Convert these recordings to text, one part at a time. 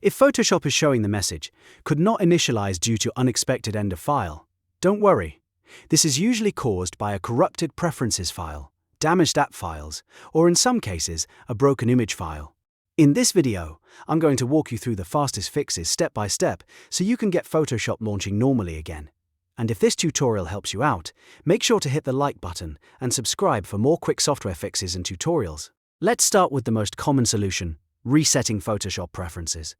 If Photoshop is showing the message, "Could not initialize due to unexpected end of file," don't worry. This is usually caused by a corrupted preferences file, damaged app files, or in some cases, a broken image file. In this video, I'm going to walk you through the fastest fixes step by step so you can get Photoshop launching normally again. And if this tutorial helps you out, make sure to hit the like button and subscribe for more quick software fixes and tutorials. Let's start with the most common solution, resetting Photoshop preferences.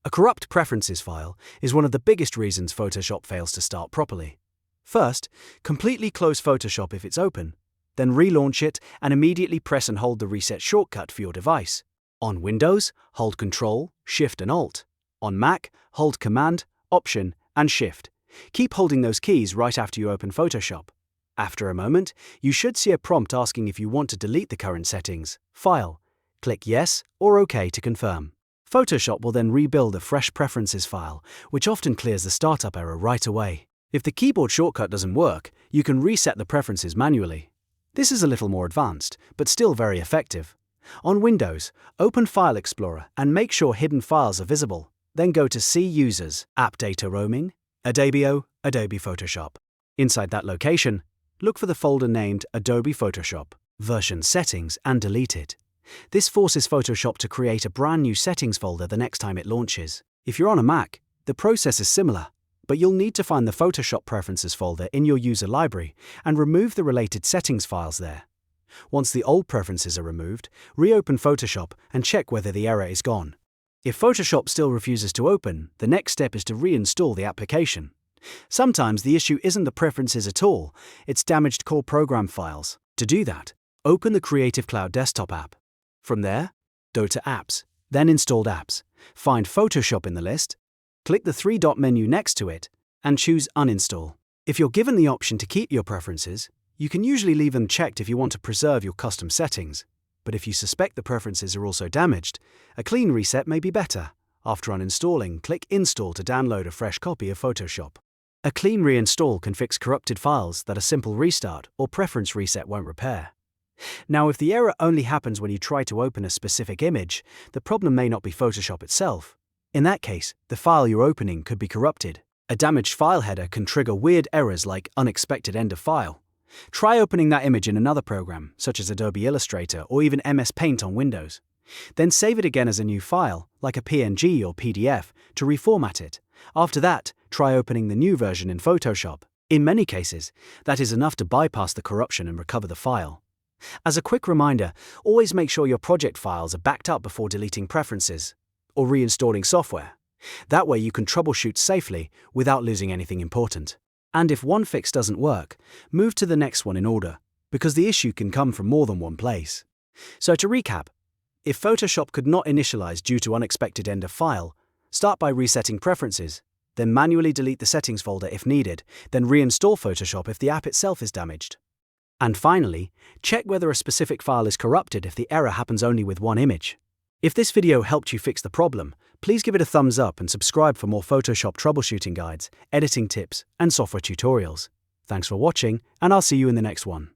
A corrupt preferences file is one of the biggest reasons Photoshop fails to start properly. First, completely close Photoshop if it's open, then relaunch it and immediately press and hold the reset shortcut for your device. On Windows, hold Ctrl, Shift and Alt. On Mac, hold Command, Option and Shift. Keep holding those keys right after you open Photoshop. After a moment, you should see a prompt asking if you want to delete the current settings. File. Click Yes or OK to confirm. Photoshop will then rebuild a fresh preferences file, which often clears the startup error right away. If the keyboard shortcut doesn't work, you can reset the preferences manually. This is a little more advanced, but still very effective. On Windows, open File Explorer and make sure hidden files are visible. Then go to See Users, App Data Roaming, Adobe Photoshop. Inside that location, look for the folder named Adobe Photoshop, Version Settings and delete it. This forces Photoshop to create a brand new settings folder the next time it launches. If you're on a Mac, the process is similar, but you'll need to find the Photoshop Preferences folder in your user library and remove the related settings files there. Once the old preferences are removed, reopen Photoshop and check whether the error is gone. If Photoshop still refuses to open, the next step is to reinstall the application. Sometimes the issue isn't the preferences at all, it's damaged core program files. To do that, open the Creative Cloud desktop app. From there, go to Apps, then Installed Apps. Find Photoshop in the list, click the three-dot menu next to it, and choose Uninstall. If you're given the option to keep your preferences, you can usually leave them checked if you want to preserve your custom settings. But if you suspect the preferences are also damaged, a clean reset may be better. After uninstalling, click Install to download a fresh copy of Photoshop. A clean reinstall can fix corrupted files that a simple restart or preference reset won't repair. Now, if the error only happens when you try to open a specific image, the problem may not be Photoshop itself. In that case, the file you're opening could be corrupted. A damaged file header can trigger weird errors like unexpected end of file. Try opening that image in another program, such as Adobe Illustrator or even MS Paint on Windows. Then save it again as a new file, like a PNG or PDF, to reformat it. After that, try opening the new version in Photoshop. In many cases, that is enough to bypass the corruption and recover the file. As a quick reminder, always make sure your project files are backed up before deleting preferences or reinstalling software. That way you can troubleshoot safely without losing anything important. And if one fix doesn't work, move to the next one in order, because the issue can come from more than one place. So to recap, if Photoshop could not initialize due to unexpected end of file, start by resetting preferences, then manually delete the settings folder if needed, then reinstall Photoshop if the app itself is damaged. And finally, check whether a specific file is corrupted if the error happens only with one image. If this video helped you fix the problem, please give it a thumbs up and subscribe for more Photoshop troubleshooting guides, editing tips, and software tutorials. Thanks for watching, and I'll see you in the next one.